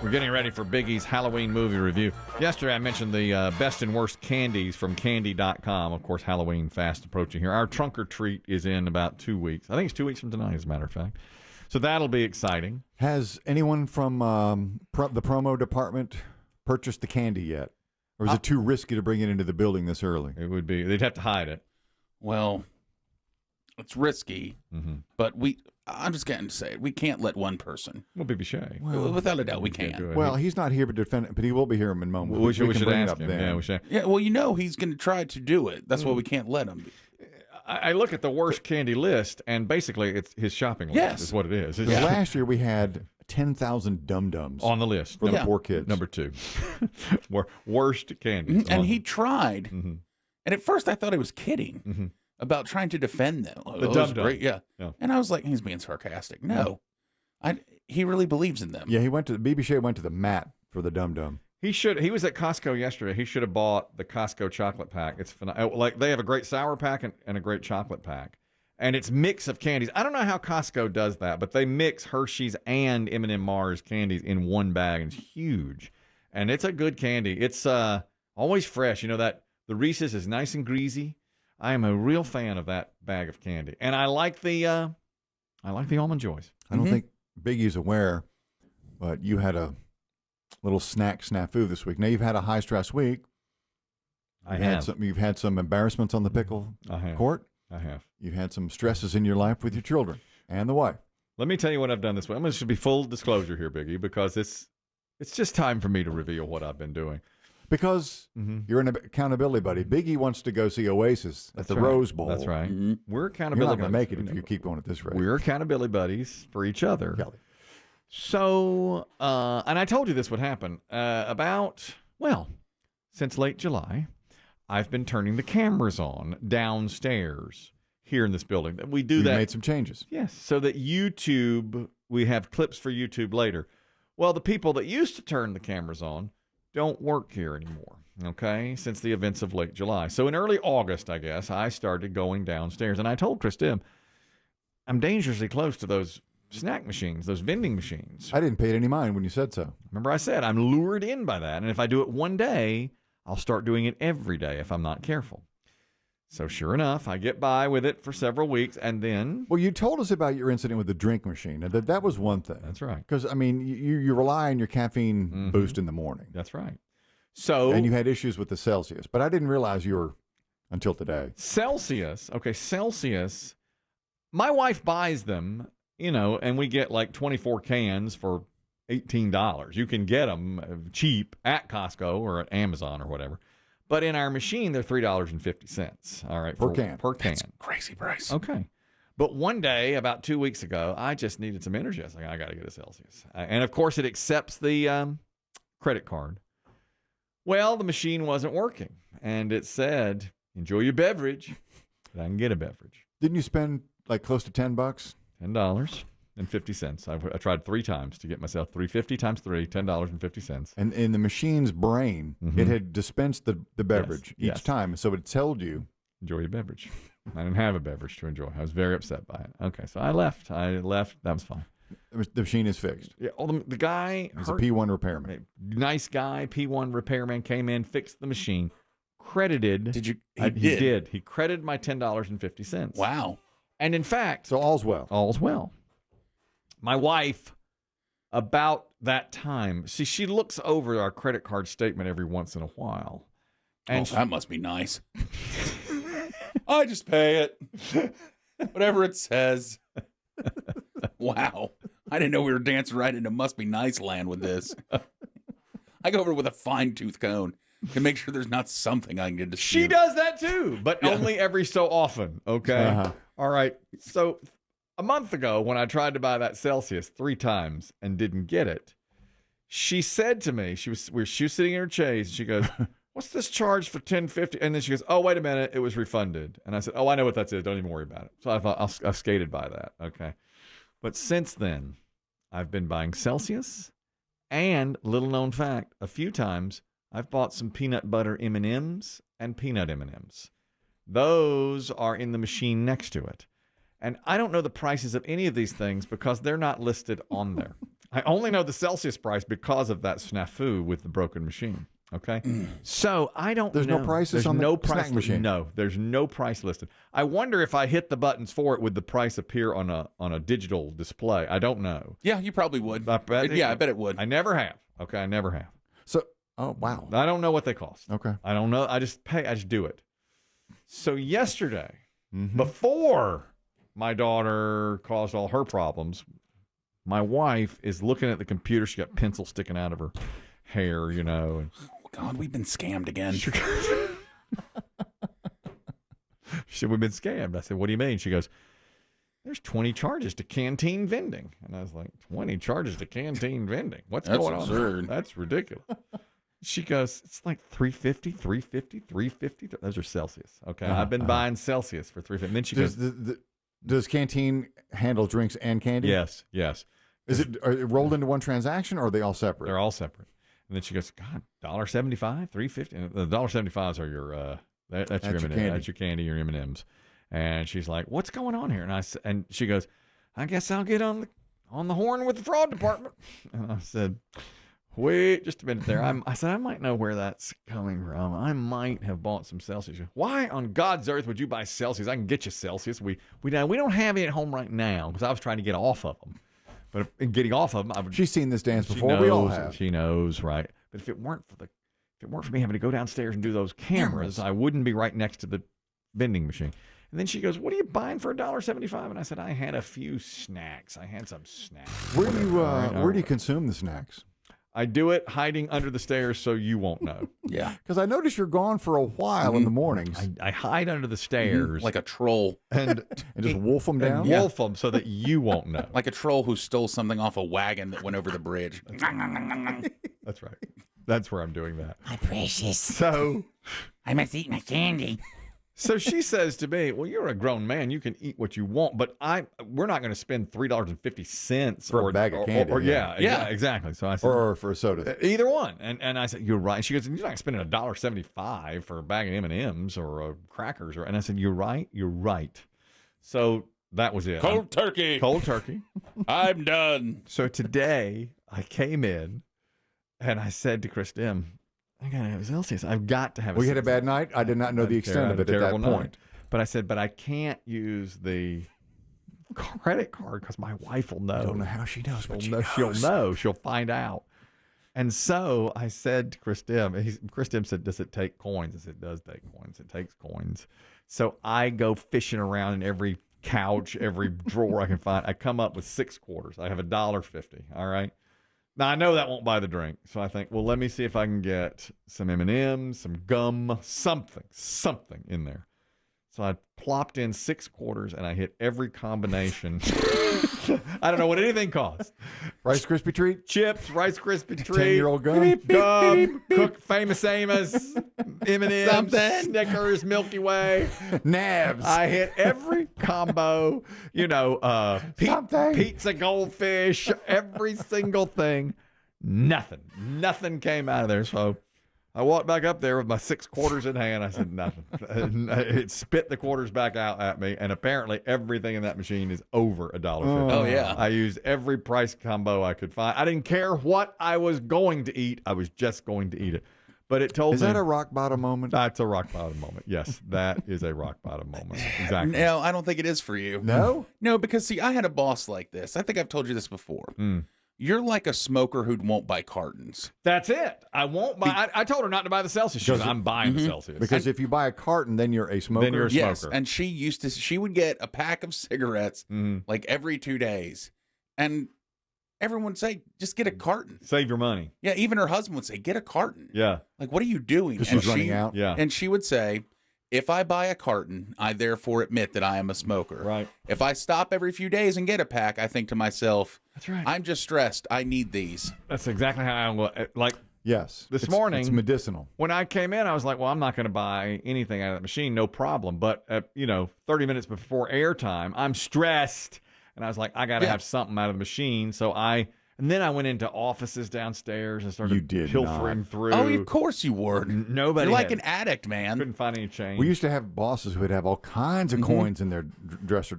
We're getting ready for Biggie's Halloween movie review. Yesterday, I mentioned the best and worst candies from candy.com. Of course, Halloween fast approaching here. Our trunk or treat is in about 2 weeks. I think it's 2 weeks from tonight, as a matter of fact. So that'll be exciting. Has anyone from the promo department purchased the candy yet? Or is it too risky to bring it into the building this early? It would be. They'd have to hide it. Well, it's risky, but I'm just going to say it. We can't let one person. Well, Biggie Shay. Without a doubt, we can't. Well, he's not here to defend it, but he will be here in a moment. We should bring ask it up him. then. Yeah, we should. Yeah, well, he's going to try to do it. That's why we can't let him. I look at the worst candy list, and basically it's his shopping list. Yes. Is what it is. Last year we had 10,000 dum-dums on the list for the poor kids. Number 2. Worst candies. And he tried. And at first I thought he was kidding about trying to defend them. The dum-dum. Great, yeah. And I was like, he's being sarcastic. No. He really believes in them. Yeah, BB Shea went to the mat for the dum-dum. He was at Costco yesterday. He should have bought the Costco chocolate pack. It's phenomenal. Like, they have a great sour pack and a great chocolate pack. And it's mix of candies. I don't know how Costco does that, but they mix Hershey's and M&M Mars candies in one bag, and it's huge. And it's a good candy. It's always fresh. You know that the Reese's is nice and greasy. I am a real fan of that bag of candy, and I like the Almond Joys. I don't think Biggie's aware, but you had a little snafu this week. Now you've had a high stress week. You've had some embarrassments on the pickle court. I have. You've had some stresses in your life with your children and the wife. Let me tell you what I've done this week. I'm going to be full disclosure here, Biggie, because it's just time for me to reveal what I've been doing. Because you're an accountability buddy. Biggie wants to go see Oasis at the Rose Bowl. That's right. We're accountability You're not going to make buddies. it if you keep going at this rate. We're accountability buddies for each other. Kelly. So, and I told you this would happen. Since late July, I've been turning the cameras on downstairs here in this building. We've made some changes. Yes, so that we have clips for YouTube later. Well, the people that used to turn the cameras on don't work here anymore, okay, since the events of late July. So in early August, I guess, I started going downstairs. And I told Chris Demm, I'm dangerously close to those snack machines, those vending machines. I didn't pay it any mind when you said so. Remember I said I'm lured in by that. And if I do it one day, I'll start doing it every day if I'm not careful. So sure enough, I get by with it for several weeks, and then... Well, you told us about your incident with the drink machine, and that was one thing. That's right. Because, I mean, you rely on your caffeine boost in the morning. That's right. So... And you had issues with the Celsius, but I didn't realize you were until today. Celsius. My wife buys them, and we get like 24 cans for $18. You can get them cheap at Costco or at Amazon or whatever. But in our machine, they're $3.50. All right. Per can. That's a crazy price. Okay. But one day, about 2 weeks ago, I just needed some energy. I was like, I got to get a Celsius. And of course, it accepts the credit card. Well, the machine wasn't working. And it said, enjoy your beverage. But I can get a beverage. Didn't you spend like close to $10? $10.50. I tried 3 times to get myself $3.50 times 3, $10.50. And in the machine's brain, it had dispensed the beverage each time, so it told you, enjoy your beverage. I didn't have a beverage to enjoy. I was very upset by it. Okay, so I left. That was fine. The machine is fixed. Yeah, the guy, he's a P1 repairman. Nice guy, P1 repairman, came in, fixed the machine, credited. Did you? He did. He credited my $10.50. Wow. And in fact, so all's well. All's well. My wife, about that time, she looks over our credit card statement every once in a while. And that must be nice. I just pay it. Whatever it says. Wow. I didn't know we were dancing right into must be nice land with this. I go over with a fine tooth comb to make sure there's not something I can get to see. She does that too, but only every so often. Okay. All right. So a month ago, when I tried to buy that Celsius 3 times and didn't get it, she said to me, she was sitting in her chaise. She goes, "What's this charge for $10.50?" And then she goes, "Oh, wait a minute, it was refunded." And I said, "Oh, I know what that is. Don't even worry about it." So I thought I've skated by that. Okay, but since then, I've been buying Celsius, and little known fact, a few times I've bought some peanut butter M&Ms and peanut M&Ms. Those are in the machine next to it. And I don't know the prices of any of these things because they're not listed on there. I only know the Celsius price because of that snafu with the broken machine. Okay, so I don't. There's know. no prices There's on no the price snack machine. No, there's no price listed. I wonder if I hit the buttons for it, would the price appear on a digital display? I don't know. Yeah, you probably would. I bet I bet it would. I never have. Okay, I never have. So, oh wow. I don't know what they cost. Okay. I don't know. I just pay. I just do it. So yesterday, before my daughter caused all her problems, my wife is looking at the computer. She got pencil sticking out of her hair, you know. And oh, God, we've been scammed again. she said, we've been scammed. I said, what do you mean? She goes, there's 20 charges to canteen vending. And I was like, 20 charges to canteen vending? What's going absurd. on? That's ridiculous. She goes, it's like $3.50, $3.50, $3.50. Those are Celsius. Okay. I've been buying Celsius for $3.50. And then she goes, does Canteen handle drinks and candy? Yes. Are it rolled into one transaction, or are they all separate? They're all separate. And then she goes, God, $1.75, $3.50. And the $1.75s are your that's your M&M. candy. That's your candy, your M&Ms. And she's like, what's going on here? And she goes, I guess I'll get on the horn with the fraud department. And I said, wait just a minute there. I said, I might know where that's coming from. I might have bought some Celsius. Why on God's earth would you buy Celsius? I can get you Celsius. We don't have any at home right now because I was trying to get off of them. But in getting off of them, she's seen this dance before. We all have. She knows, right? But if it weren't for me having to go downstairs and do those cameras, I wouldn't be right next to the vending machine. And then she goes, what are you buying for $1.75? And I said, I had a few snacks. I had some snacks. Where do you consume the snacks? I do it hiding under the stairs so you won't know. Yeah. Because I notice you're gone for a while in the mornings. I hide under the stairs. Like a troll. And just wolf them down? Wolf them so that you won't know. Like a troll who stole something off a wagon that went over the bridge. That's right. That's where I'm doing that. My precious. So I must eat my candy. So she says to me, well, you're a grown man. You can eat what you want, but we're not going to spend $3.50 for a bag of candy. Yeah, exactly. So I said, or for a soda. Either one. And I said, you're right. And she goes, you're not spending $1.75 for a bag of M&Ms or crackers. And I said, you're right. So that was it. Cold turkey. I'm done. So today I came in and I said to Chris Demm, I gotta have a Celsius. I've got to have a Celsius. We had a bad night. I did not know the extent of it at that point. Night. But I said, but I can't use the credit card because my wife will know. I don't know how she knows, but she'll know. She'll find out. And so I said to Chris Demm, Chris Demm said, does it take coins? I said, it does take coins. It takes coins. So I go fishing around in every couch, every drawer I can find. I come up with 6 quarters. I have $1.50. All right. Now, I know that won't buy the drink, so I think, well, let me see if I can get some M&Ms, some gum, something in there. So I plopped in 6 quarters, and I hit every combination. I don't know what anything costs. Rice Krispie treat? Chips, Rice Krispie treat. 10-year-old gum. Cook Famous Amos, M&M's, Something. Snickers, Milky Way. Nabs. I hit every combo, pizza goldfish, every single thing. Nothing came out of there. So I walked back up there with my 6 quarters in hand. I said, nothing. It spit the quarters back out at me. And apparently everything in that machine is over $1.50. Oh, yeah. I used every price combo I could find. I didn't care what I was going to eat. I was just going to eat it. But it told me. Is that a rock bottom moment? That's a rock bottom moment. Yes, that is a rock bottom moment. Exactly. No, I don't think it is for you. No? No, because see, I had a boss like this. I think I've told you this before. You're like a smoker who won't buy cartons. That's it. I won't buy. I told her not to buy the Celsius. She goes, I'm buying the Celsius. Because if you buy a carton, then you're a smoker. Then you're a Yes, smoker. and she would get a pack of cigarettes like every 2 days. And everyone would say, just get a carton. Save your money. Yeah, even her husband would say, get a carton. Yeah. Like, what are you doing? Because she's running out. Yeah. And she would say, if I buy a carton, I therefore admit that I am a smoker. Right. If I stop every few days and get a pack, I think to myself, That's right. I'm just stressed. I need these. That's exactly how I will. Like Yes. this morning. It's medicinal. When I came in, I was like, well, I'm not going to buy anything out of that machine. No problem. But, 30 minutes before airtime, I'm stressed. And I was like, I got to have something out of the machine. And then I went into offices downstairs and started pilfering through. Oh, of course you were. Nobody. You're like an addict, man. Couldn't find any change. We used to have bosses who would have all kinds of coins in their desk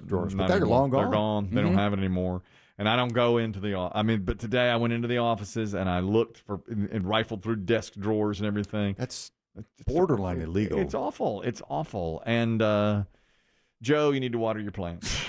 drawers, but they're anymore. long gone. They're gone. They don't have it anymore. And I don't go into but today I went into the offices and I looked for and rifled through desk drawers and everything. That's borderline illegal. It's awful. It's awful. And Joe, you need to water your plants.